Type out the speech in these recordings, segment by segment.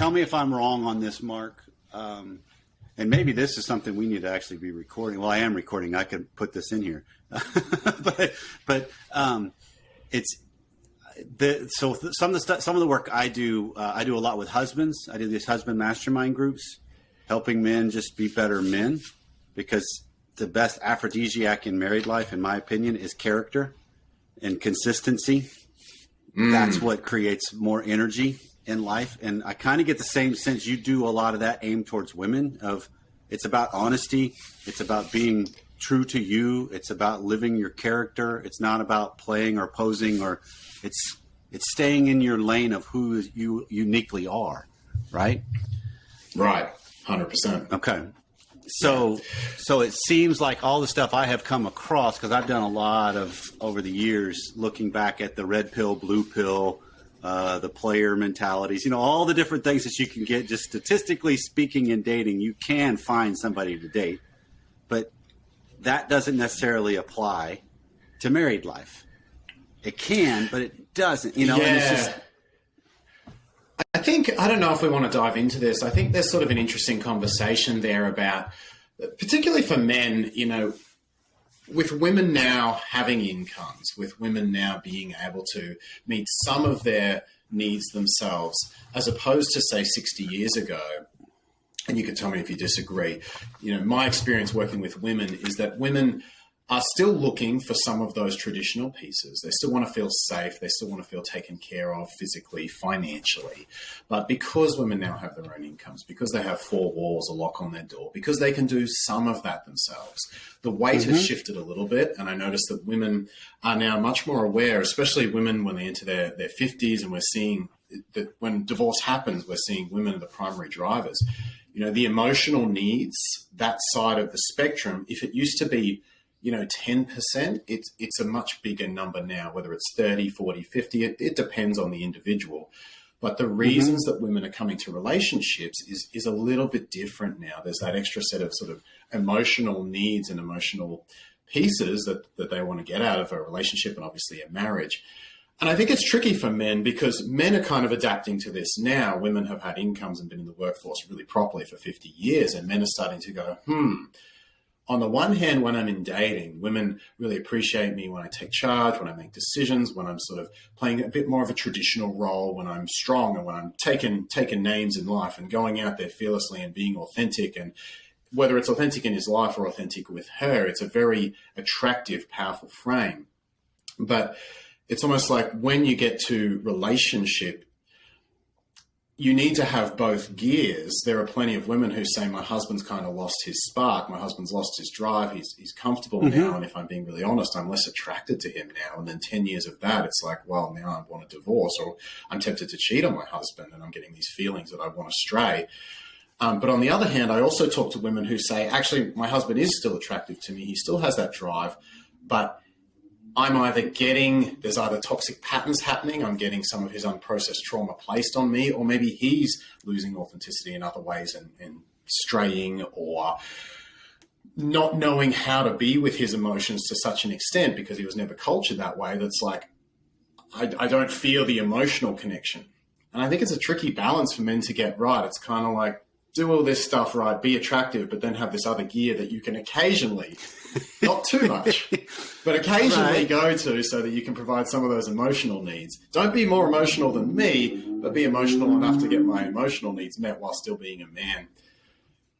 tell me if I'm wrong on this, Mark. And maybe this is something we need to actually be recording. Well, I am recording. I could put this in here, but it's some of the work I do. I do a lot with husbands. I do these husband mastermind groups, helping men just be better men, because the best aphrodisiac in married life, in my opinion, is character and consistency. That's what creates more energy in life. And I kind of get the same sense you do a lot of that aimed towards women. Of it's about honesty. It's about being true to you. It's about living your character. It's not about playing or posing, or it's staying in your lane of who you uniquely are. Right. Right. 100%. Okay. So it seems like all the stuff I have come across, because I've done a lot of over the years, looking back at the red pill, blue pill, the player mentalities, all the different things that you can get. Just statistically speaking, in dating, you can find somebody to date, but that doesn't necessarily apply to married life. It can, but it doesn't. And it's just. I don't know if we want to dive into this. I think there's sort of an interesting conversation there about, particularly for men, with women now having incomes, with women now being able to meet some of their needs themselves, as opposed to, say, 60 years ago. And you can tell me if you disagree. My experience working with women is that women are still looking for some of those traditional pieces. They still want to feel safe. They still want to feel taken care of physically, financially. But because women now have their own incomes, because they have four walls, a lock on their door, because they can do some of that themselves, the weight has shifted a little bit. And I noticed that women are now much more aware, especially women when they enter their 50s, and we're seeing that when divorce happens, we're seeing women are the primary drivers. The emotional needs, that side of the spectrum, if it used to be 10%, it's a much bigger number now, whether it's 30, 40, 50, it depends on the individual. But the reasons that women are coming to relationships is a little bit different now. There's that extra set of sort of emotional needs and emotional pieces that they want to get out of a relationship, and obviously a marriage. And I think it's tricky for men, because men are kind of adapting to this now. Women have had incomes and been in the workforce really properly for 50 years, and men are starting to go, on the one hand, when I'm in dating, women really appreciate me when I take charge, when I make decisions, when I'm sort of playing a bit more of a traditional role, when I'm strong, and when I'm taking names in life and going out there fearlessly and being authentic. And whether it's authentic in his life or authentic with her, it's a very attractive, powerful frame. But it's almost like when you get to relationship, you need to have both gears. There are plenty of women who say, my husband's kind of lost his spark. My husband's lost his drive. He's comfortable now. And if I'm being really honest, I'm less attracted to him now. And then 10 years of that, it's like, well, now I want a divorce, or I'm tempted to cheat on my husband, and I'm getting these feelings that I want to stray. But on the other hand, I also talk to women who say, actually, my husband is still attractive to me. He still has that drive, but I'm there's either toxic patterns happening, I'm getting some of his unprocessed trauma placed on me, or maybe he's losing authenticity in other ways and straying, or not knowing how to be with his emotions to such an extent because he was never cultured that way. That's like, I don't feel the emotional connection. And I think it's a tricky balance for men to get right. It's kind of like, do all this stuff right, be attractive, but then have this other gear that you can occasionally, not too much, but occasionally go to, so that you can provide some of those emotional needs. Don't be more emotional than me, but be emotional enough to get my emotional needs met while still being a man.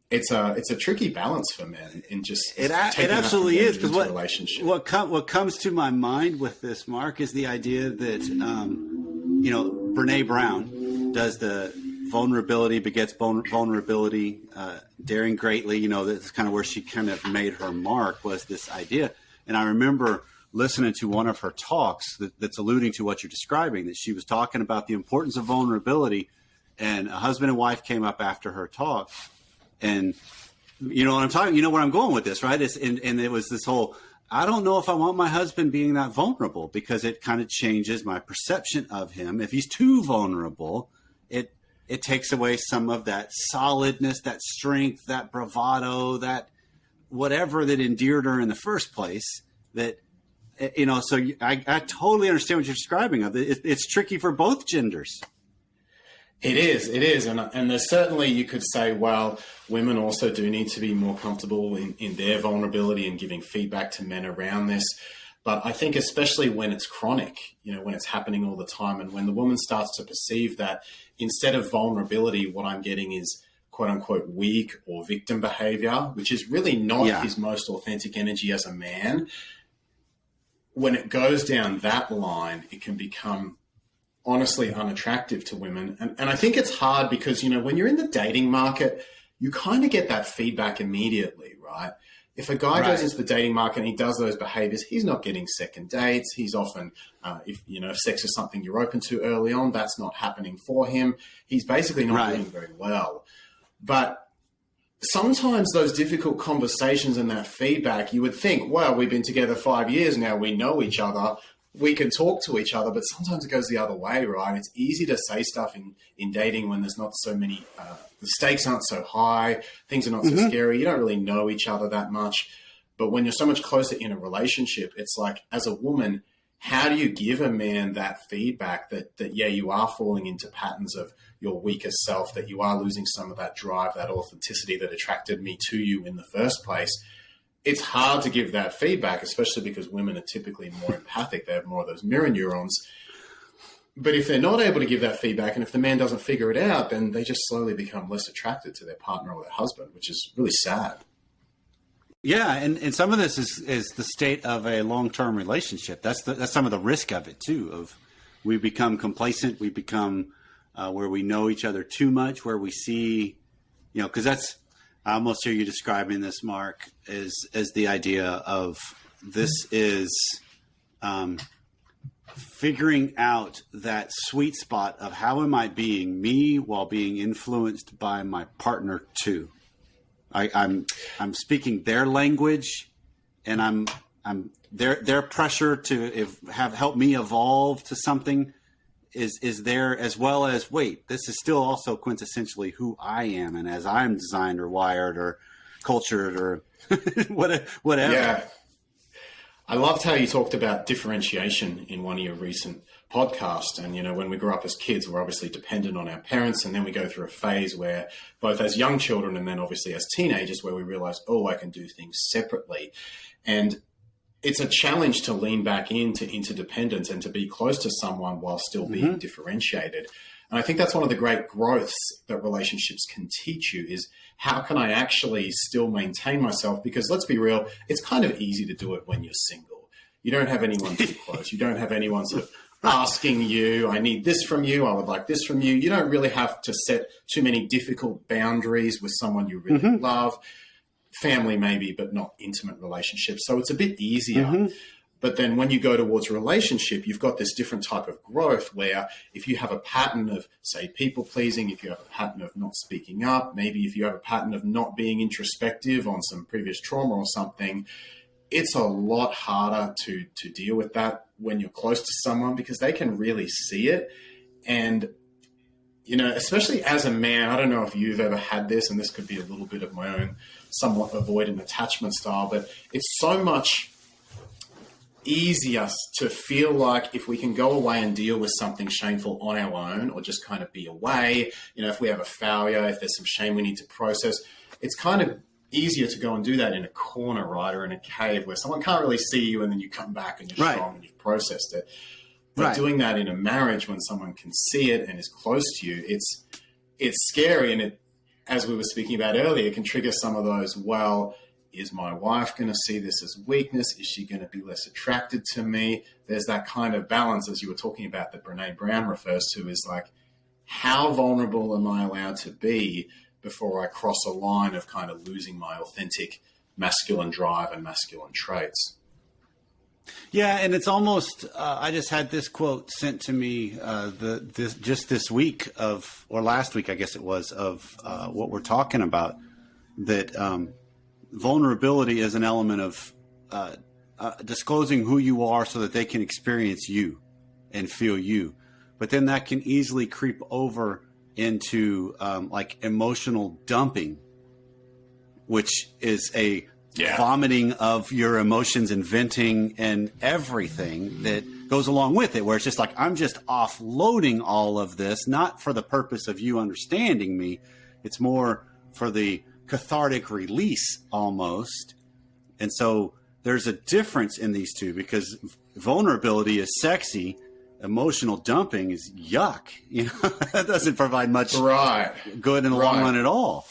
It's a tricky balance for men in just it absolutely is, because what comes to my mind with this, Mark, is the idea that Brene Brown does the vulnerability begets vulnerability, daring greatly. That's kind of where she kind of made her mark, was this idea. And I remember listening to one of her talks that's alluding to what you're describing, that she was talking about the importance of vulnerability, and a husband and wife came up after her talk, and you know what I'm talking, where I'm going with this, right? And it was this whole, I don't know if I want my husband being that vulnerable, because it kind of changes my perception of him. If he's too vulnerable, it takes away some of that solidness, that strength, that bravado, that whatever that endeared her in the first place. That, so I totally understand what you're describing of it. It's tricky for both genders. It is, and there's certainly, you could say, well, women also do need to be more comfortable in their vulnerability and giving feedback to men around this. But I think especially when it's chronic, when it's happening all the time, and when the woman starts to perceive that instead of vulnerability, what I'm getting is quote unquote weak or victim behavior, which is really not his most authentic energy as a man. When it goes down that line, it can become honestly unattractive to women. And I think it's hard because, when you're in the dating market, you kind of get that feedback immediately, right? If a guy goes into the dating market and he does those behaviors, he's not getting second dates. He's often, if sex is something you're open to early on, that's not happening for him. He's basically not doing very well. But sometimes those difficult conversations and that feedback, you would think, well, we've been together 5 years now. We know each other. We can talk to each other, but sometimes it goes the other way, right? It's easy to say stuff in dating when there's not so many, the stakes aren't so high, things are not so scary, you don't really know each other that much. But when you're so much closer in a relationship, it's like, as a woman, how do you give a man that feedback that you are falling into patterns of your weaker self, that you are losing some of that drive, that authenticity that attracted me to you in the first place? It's hard to give that feedback, especially because women are typically more empathic. They have more of those mirror neurons. But if they're not able to give that feedback, and if the man doesn't figure it out, then they just slowly become less attracted to their partner or their husband, which is really sad. Yeah, and some of this is the state of a long-term relationship. That's some of the risk of it too. Of we become complacent, we become where we know each other too much, where we see, because that's. I almost hear you describing this, Mark, as the idea of this is figuring out that sweet spot of how am I being me while being influenced by my partner too. I'm speaking their language, and I'm their pressure to have helped me evolve to something is there, as well as, wait, this is still also quintessentially who I am, and as I'm designed or wired or cultured or whatever. Yeah. I loved how you talked about differentiation in one of your recent podcasts. And, when we grew up as kids, we're obviously dependent on our parents. And then we go through a phase where both as young children and then obviously as teenagers, where we realize, I can do things separately. And it's a challenge to lean back into interdependence and to be close to someone while still being differentiated. And I think that's one of the great growths that relationships can teach you is how can I actually still maintain myself? Because let's be real, it's kind of easy to do it when you're single. You don't have anyone too close. You don't have anyone sort of asking you, I need this from you, I would like this from you. You don't really have to set too many difficult boundaries with someone you really love. Family maybe, but not intimate relationships. So it's a bit easier. But then when you go towards a relationship, you've got this different type of growth where if you have a pattern of, say, people pleasing, if you have a pattern of not speaking up, maybe if you have a pattern of not being introspective on some previous trauma or something, it's a lot harder to deal with that when you're close to someone because they can really see it. And especially as a man, I don't know if you've ever had this, and this could be a little bit of my own somewhat avoidant attachment style, but it's so much easier to feel like if we can go away and deal with something shameful on our own or just kind of be away, if we have a failure, if there's some shame we need to process, it's kind of easier to go and do that in a corner, right, or in a cave where someone can't really see you and then you come back and you're strong and you've processed it. But doing that in a marriage when someone can see it and is close to you, it's scary. And it, as we were speaking about earlier, it can trigger some of those, well, is my wife going to see this as weakness? Is she going to be less attracted to me? There's that kind of balance, as you were talking about, that Brene Brown refers to, is like, how vulnerable am I allowed to be before I cross a line of kind of losing my authentic masculine drive and masculine traits? Yeah, and it's almost. I just had this quote sent to me this week or last week, I guess it was, of what we're talking about. That vulnerability is an element of disclosing who you are, so that they can experience you and feel you. But then that can easily creep over into like emotional dumping, which is a vomiting of your emotions and venting and everything that goes along with it, where it's just like, I'm just offloading all of this, not for the purpose of you understanding me. It's more for the cathartic release almost. And so there's a difference in these two, because vulnerability is sexy. Emotional dumping is yuck. That doesn't provide much good in the long run at all.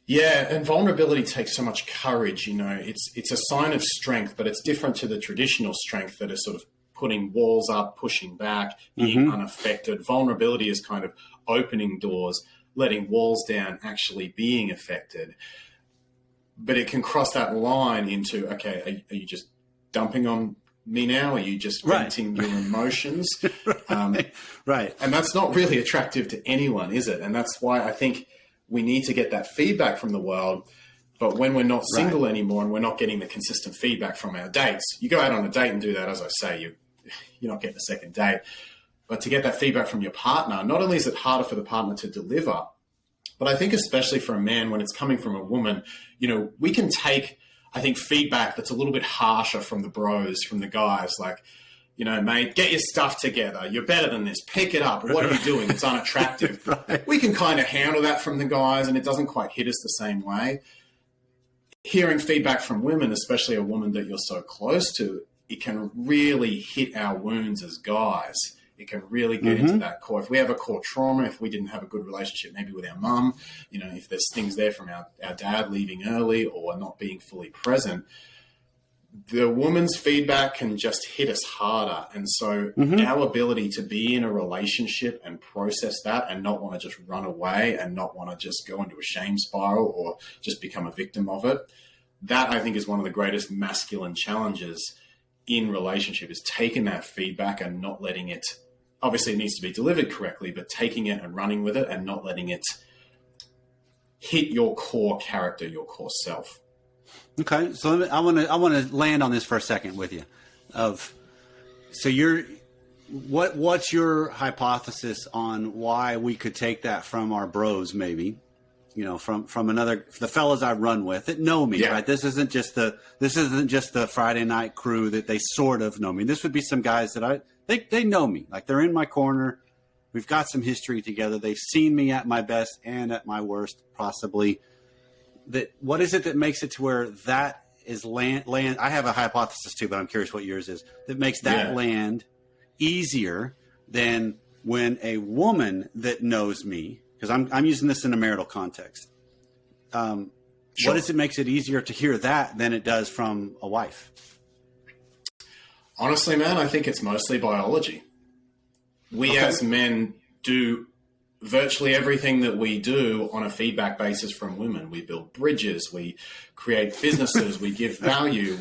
Yeah, and vulnerability takes so much courage. It's a sign of strength, but it's different to the traditional strength that is sort of putting walls up, pushing back, being unaffected. Vulnerability is kind of opening doors, letting walls down, actually being affected. But it can cross that line into, okay, are you just dumping on me now? Are you just venting your emotions? Right. And that's not really attractive to anyone, is it? And that's why I think we need to get that feedback from the world. But when we're not single anymore and we're not getting the consistent feedback from our dates, you go out on a date and do that, as I say, you're not getting a second date. But to get that feedback from your partner, not only is it harder for the partner to deliver, but I think especially for a man, when it's coming from a woman, we can take, I think, feedback that's a little bit harsher from the bros, from the guys, like, mate, get your stuff together. You're better than this. Pick it up. What are you doing? It's unattractive. We can kind of handle that from the guys, and it doesn't quite hit us the same way. Hearing feedback from women, especially a woman that you're so close to, it can really hit our wounds as guys. It can really get into that core. If we have a core trauma, if we didn't have a good relationship maybe with our mum, if there's things there from our dad leaving early or not being fully present, the woman's feedback can just hit us harder. And so our ability to be in a relationship and process that and not want to just run away and not want to just go into a shame spiral or just become a victim of it, that I think is one of the greatest masculine challenges in relationship, is taking that feedback and not letting it, obviously it needs to be delivered correctly, but taking it and running with it and not letting it hit your core character, your core self. Okay, so I want to land on this for a second with you. What's your hypothesis on why we could take that from our bros, maybe, from the fellas I run with that know me, right? This isn't just the Friday night crew that they sort of know me. This would be some guys that they know me, like they're in my corner. We've got some history together. They've seen me at my best and at my worst, possibly. What is it that makes it to where that is land? I have a hypothesis too, but I'm curious what yours is. That makes that land easier than when a woman that knows me, because I'm using this in a marital context. What is it makes it easier to hear that than it does from a wife? Honestly, man, I think it's mostly biology. We as men do virtually everything that we do on a feedback basis from women. We build bridges, we create businesses, we give value.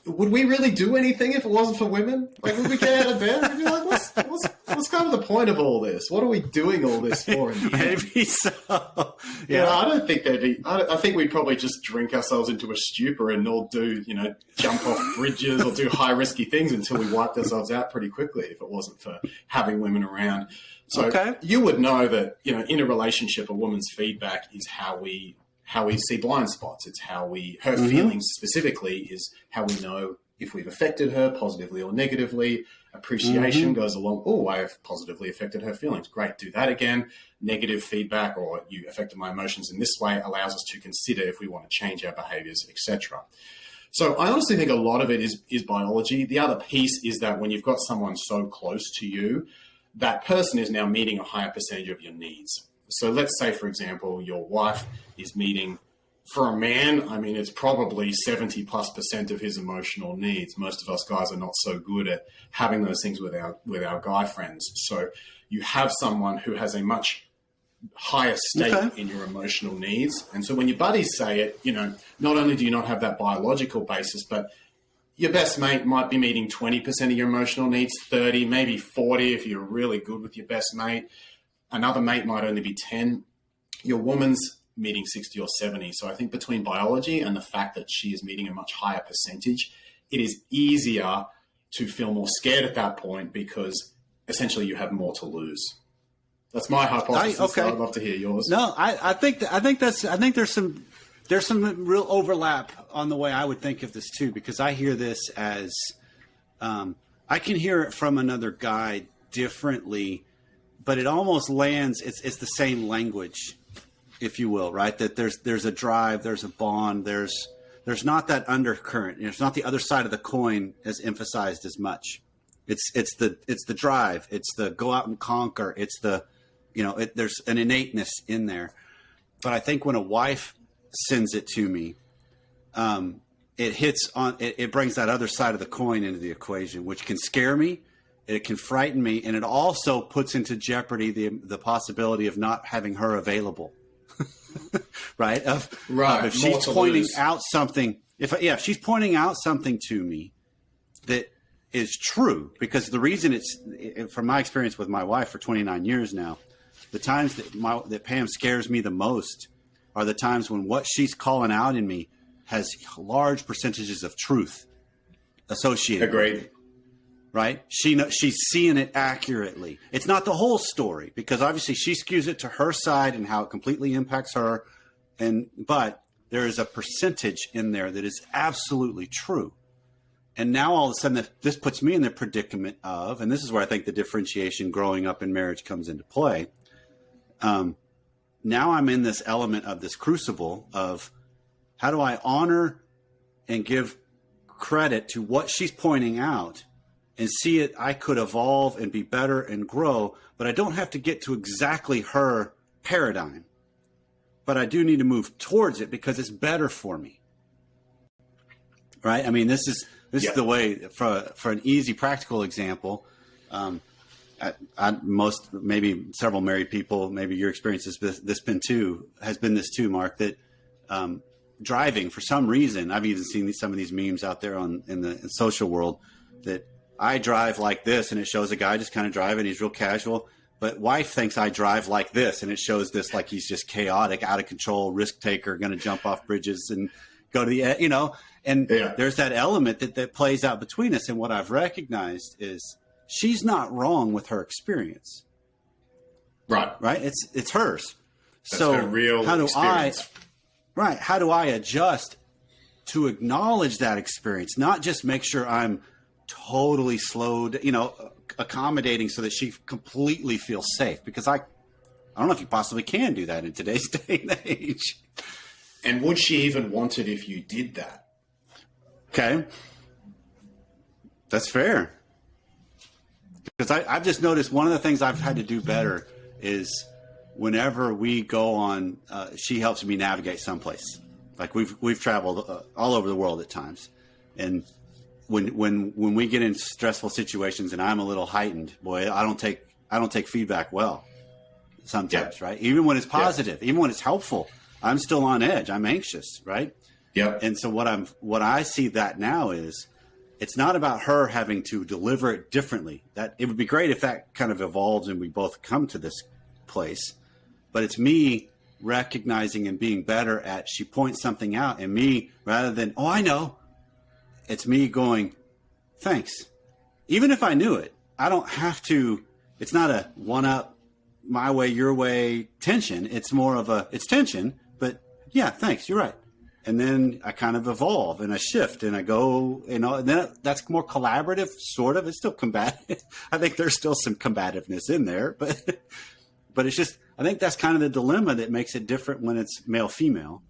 Would we really do anything if it wasn't for women? Like, would we get out of bed? We'd be like, what's kind of the point of all this? What are we doing all this for? In the end? Maybe so. Yeah, I don't think there'd be. I think we'd probably just drink ourselves into a stupor and all do, jump off bridges or do high risky things until we wiped ourselves out pretty quickly if it wasn't for having women around. So you would know that, in a relationship, a woman's feedback is how we see blind spots. It's how her feelings specifically is how we know if we've affected her positively or negatively. Appreciation goes along, oh, I have positively affected her feelings. Great, do that again. Negative feedback, or you affected my emotions in this way, allows us to consider if we want to change our behaviors, etc. So I honestly think a lot of it is biology. The other piece is that when you've got someone so close to you, that person is now meeting a higher percentage of your needs. So let's say, for example, your wife is meeting, for a man, I mean, it's probably 70+% of his emotional needs. Most of us guys are not so good at having those things with our guy friends. So you have someone who has a much higher stake in your emotional needs. And so when your buddies say it, not only do you not have that biological basis, but your best mate might be meeting 20% of your emotional needs, 30, maybe 40 if you're really good with your best mate. Another mate might only be 10. Your woman's meeting 60 or 70. So I think between biology and the fact that she is meeting a much higher percentage, it is easier to feel more scared at that point because essentially you have more to lose. That's my hypothesis. So I'd love to hear yours. No, I think there's some real overlap on the way I would think of this too, because I hear this as I can hear it from another guy differently, but it almost lands. It's the same language, if you will, right? That there's a drive, there's a bond, there's not that undercurrent. It's not the other side of the coin as emphasized as much. It's the drive. It's the go out and conquer. It's the, there's an innateness in there. But I think when a wife sends it to me, it hits on, it brings that other side of the coin into the equation, which can scare me. It can frighten me. And it also puts into jeopardy the possibility of not having her available. Right. If she's pointing out something, if she's pointing out something to me that is true, because the reason from my experience with my wife for 29 years now, the times that Pam scares me the most are the times when what she's calling out in me has large percentages of truth associated. Agreed. With it, right? She's seeing it accurately. It's not the whole story, because obviously she skews it to her side and how it completely impacts her. But there is a percentage in there that is absolutely true. And now all of a sudden this puts me in the predicament of, and this is where I think the differentiation growing up in marriage comes into play. Now I'm in this element of this crucible of, how do I honor and give credit to what she's pointing out and see it? I could evolve and be better and grow, but I don't have to get to exactly her paradigm. But I do need to move towards it because it's better for me. Right? I mean, this is the way for an easy practical example. Maybe several married people, maybe your experience has been this too, Mark, that driving for some reason, I've even seen some of these memes out there in the social world, that I drive like this, and it shows a guy just kind of driving, he's real casual, but wife thinks I drive like this, and it shows this like he's just chaotic, out of control, risk taker, going to jump off bridges and go to the, there's that element that plays out between us. And what I've recognized is she's not wrong with her experience. Right. It's hers. That's her real experience. How do I adjust to acknowledge that experience? Not just make sure I'm totally slowed, accommodating so that she completely feels safe, because I don't know if you possibly can do that in today's day and age. And would she even want it if you did that? Okay. That's fair. Because I've just noticed one of the things I've had to do better is whenever we go on, she helps me navigate someplace. Like we've traveled all over the world at times. And when we get in stressful situations and I'm a little heightened, boy, I don't take feedback well sometimes, right? Even when it's positive, even when it's helpful, I'm still on edge. I'm anxious, right? Yeah. And so what I see that now is, it's not about her having to deliver it differently. That it would be great if that kind of evolves and we both come to this place, but it's me recognizing and being better at, she points something out, and me, rather than, oh, I know, it's me going, thanks. Even if I knew it, I don't have to, it's not a one up, my way, your way tension. It's more of it's tension, but yeah, thanks. You're right. And then I kind of evolve and I shift and I go, and then that's more collaborative, sort of. It's still combative. I think there's still some combativeness in there, but it's just, I think that's kind of the dilemma that makes it different when it's male, female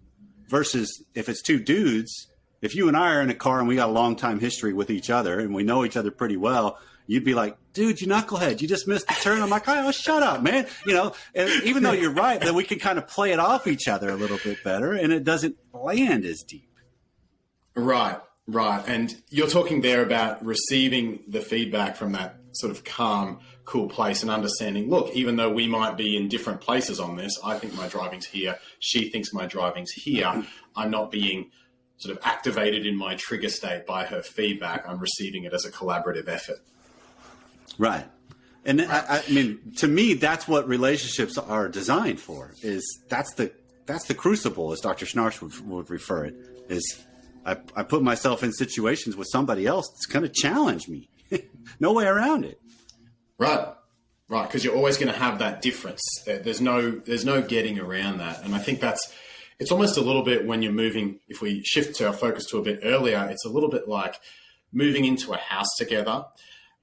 versus if it's two dudes. If you and I are in a car and we got a long time history with each other and we know each other pretty well, you'd be like, dude, you knucklehead, you just missed the turn. I'm like, oh, shut up, man. And even though you're right, then we can kind of play it off each other a little bit better and it doesn't land as deep. Right. And you're talking there about receiving the feedback from that sort of calm, cool place and understanding, look, even though we might be in different places on this, I think my driving's here, she thinks my driving's here, I'm not being sort of activated in my trigger state by her feedback. I'm receiving it as a collaborative effort. Right. And I mean, to me, that's what relationships are designed for, is that's the crucible, as Dr. Schnarch would refer it, is I put myself in situations with somebody else that's going to challenge me. No way around it. Right. Because you're always going to have that difference. There's no getting around that. And I think it's almost a little bit when you're moving, if we shift our focus to a bit earlier, it's a little bit like moving into a house together.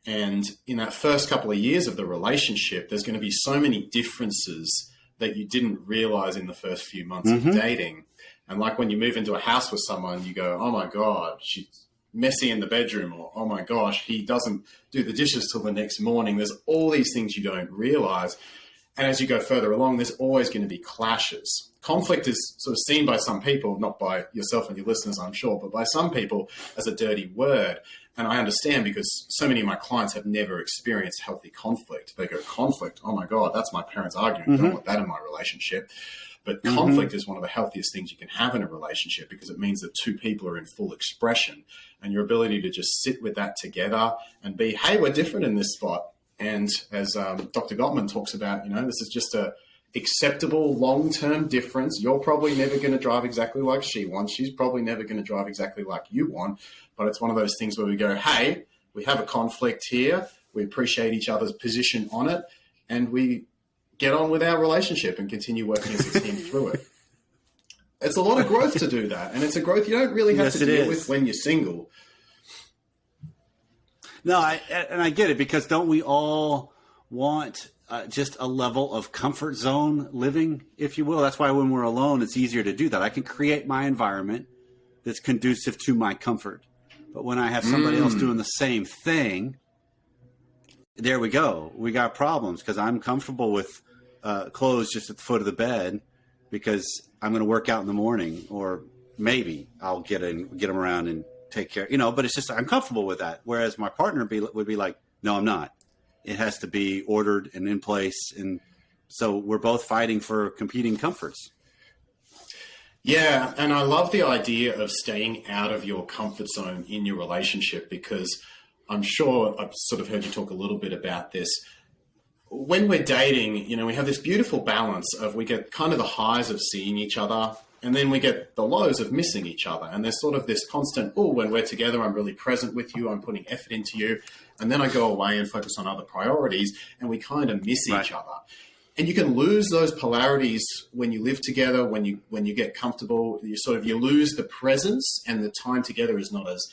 And in that first couple of years of the relationship, there's going to be so many differences that you didn't realize in the first few months of dating. And like when you move into a house with someone, you go, oh my God, she's messy in the bedroom, or oh my gosh, he doesn't do the dishes till the next morning. There's all these things you don't realize. And as you go further along, there's always going to be clashes. Conflict is sort of seen by some people, not by yourself and your listeners, I'm sure, but by some people as a dirty word. And I understand, because so many of my clients have never experienced healthy conflict. They go, conflict, oh my God, that's my parents arguing. Don't want that in my relationship. But conflict is one of the healthiest things you can have in a relationship, because it means that two people are in full expression, and your ability to just sit with that together and be, hey, we're different in this spot. And as Dr. Gottman talks about, this is just a acceptable long-term difference. You're probably never going to drive exactly like she wants. She's probably never going to drive exactly like you want. But it's one of those things where we go, hey, we have a conflict here. We appreciate each other's position on it, and we get on with our relationship and continue working as a team through it. It's a lot of growth to do that. And it's a growth you don't really have to deal with when you're single. No, I get it, because don't we all want just a level of comfort zone living, if you will? That's why when we're alone, it's easier to do that. I can create my environment that's conducive to my comfort. But when I have somebody else doing the same thing, there we go. We got problems, because I'm comfortable with clothes just at the foot of the bed because I'm going to work out in the morning, or maybe I'll get them around and take care, but it's just, I'm comfortable with that. Whereas my partner would be like, no, I'm not. It has to be ordered and in place. And so we're both fighting for competing comforts. Yeah. And I love the idea of staying out of your comfort zone in your relationship, because I'm sure I've sort of heard you talk a little bit about this. When we're dating, we have this beautiful balance of, we get kind of the highs of seeing each other, and then we get the lows of missing each other. And there's sort of this constant, when we're together, I'm really present with you, I'm putting effort into you. And then I go away and focus on other priorities, and we kind of miss each other. And you can lose those polarities when you live together, when you get comfortable. You lose the presence, and the time together is not as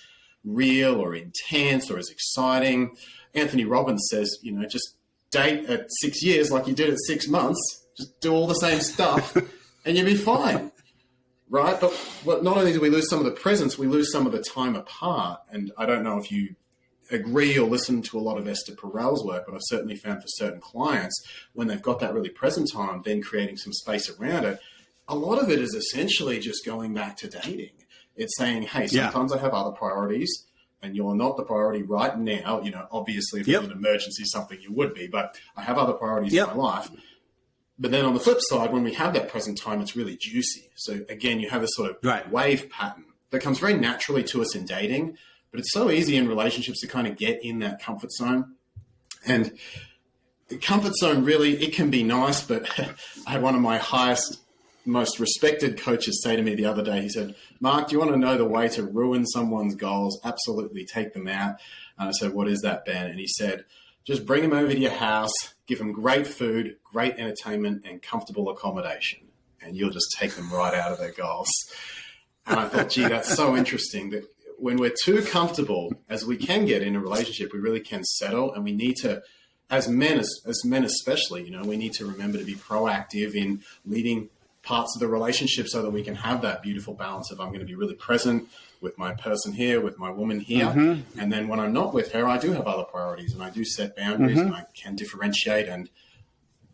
real or intense or as exciting. Anthony Robbins says, just date at 6 years like you did at 6 months. Just do all the same stuff and you'll be fine. Right? But not only do we lose some of the presence, we lose some of the time apart. And I don't know if you agree or listen to a lot of Esther Perel's work, but I've certainly found for certain clients, when they've got that really present time, then creating some space around it, a lot of it is essentially just going back to dating. It's saying, hey, sometimes I have other priorities, and you're not the priority right now. Obviously, if it's an emergency, something you would be, but I have other priorities in my life. But then on the flip side, when we have that present time, it's really juicy. So again, you have this sort of wave pattern that comes very naturally to us in dating, but it's so easy in relationships to kind of get in that comfort zone. And the comfort zone, really, it can be nice, but I had one of my highest, most respected coaches say to me the other day, he said, Mark, do you want to know the way to ruin someone's goals? Absolutely, take them out. And I said, what is that, Ben? And he said, just bring them over to your house, give them great food, great entertainment, and comfortable accommodation, and you'll just take them right out of their goals. And I thought, gee, that's so interesting that when we're too comfortable, as we can get in a relationship, we really can settle, and we need to, as men especially, we need to remember to be proactive in leading parts of the relationship so that we can have that beautiful balance of, I'm going to be really present with my person here, with my woman here. And then when I'm not with her, I do have other priorities, and I do set boundaries, and I can differentiate. And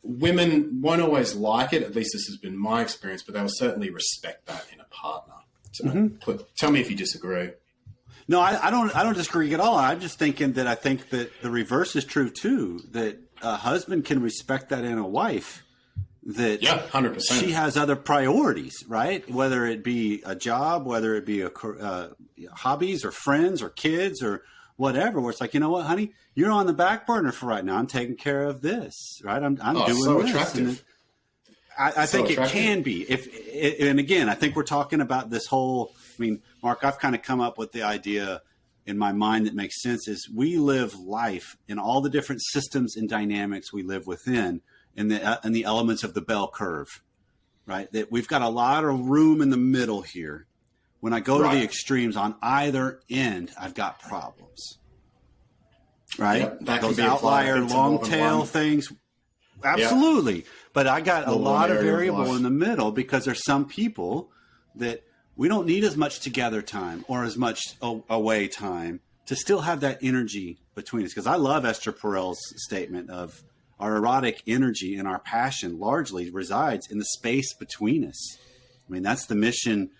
women won't always like it. At least this has been my experience, but they'll certainly respect that in a partner. So tell me if you disagree. No, I don't disagree at all. I'm just thinking that I think that the reverse is true too, that a husband can respect that in a wife. That 100%. She has other priorities, right? Whether it be a job, whether it be hobbies or friends or kids or whatever, where it's like, you know what, honey, you're on the back burner for right now. I'm taking care of this, right? I'm doing so this. Attractive. I think it can be. And again, I think we're talking about this whole, Mark, I've kind of come up with the idea in my mind that makes sense is we live life in all the different systems and dynamics we live within, in the elements of the bell curve, right? That we've got a lot of room in the middle here. When I go to the extremes on either end, I've got problems. right? Yep, that can Those be applied, I outlier think, to more long than tail one. things. Absolutely. But I got a More than lot one of area of variable life. in the middle because there's some people that we don't need as much together time or as much away time to still have that energy between us. Because I love Esther Perel's statement of our erotic energy and our passion largely resides in the space between us. I mean, that's the mission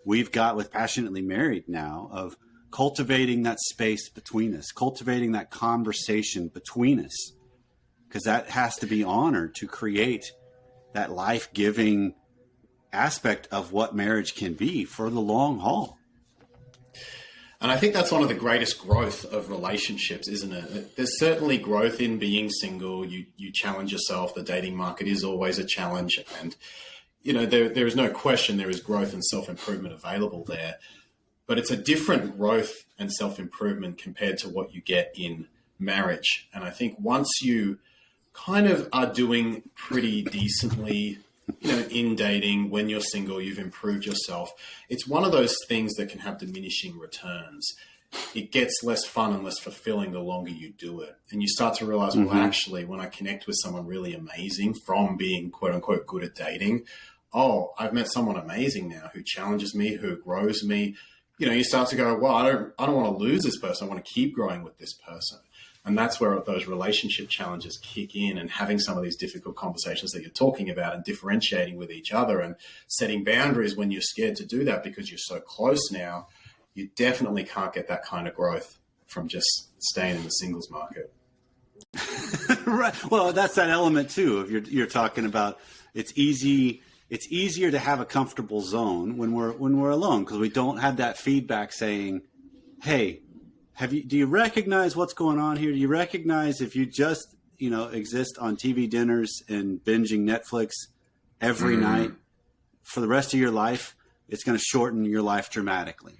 we've got with Passionately Married now, of cultivating that space between us, cultivating that conversation between us, because that has to be honored to create that life-giving aspect of what marriage can be for the long haul. And I think that's one of the greatest growth of relationships, isn't it? There's certainly growth in being single. You challenge yourself. The dating market is always a challenge. And, you know, there is no question there is growth and self-improvement available there. But it's a different growth and self-improvement compared to what you get in marriage. And I think once you kind of are doing pretty decently, you know, in dating, when you're single, you've improved yourself. It's one of those things that can have diminishing returns. It gets less fun and less fulfilling the longer you do it. And you start to realize, well, actually, when I connect with someone really amazing from being quote unquote good at dating, oh, I've met someone amazing now who challenges me, who grows me. You know, you start to go, well, I don't want to lose this person. I want to keep growing with this person. And that's where those relationship challenges kick in, and having some of these difficult conversations that you're talking about and differentiating with each other and setting boundaries when you're scared to do that because you're so close now. You definitely can't get that kind of growth from just staying in the singles market. Right. Well, that's that element too. If you're talking about, it's easier to have a comfortable zone when we're alone, because we don't have that feedback saying, hey, do you recognize what's going on here? Do you recognize if you just, you know, exist on TV dinners and binging Netflix every night for the rest of your life, it's going to shorten your life dramatically,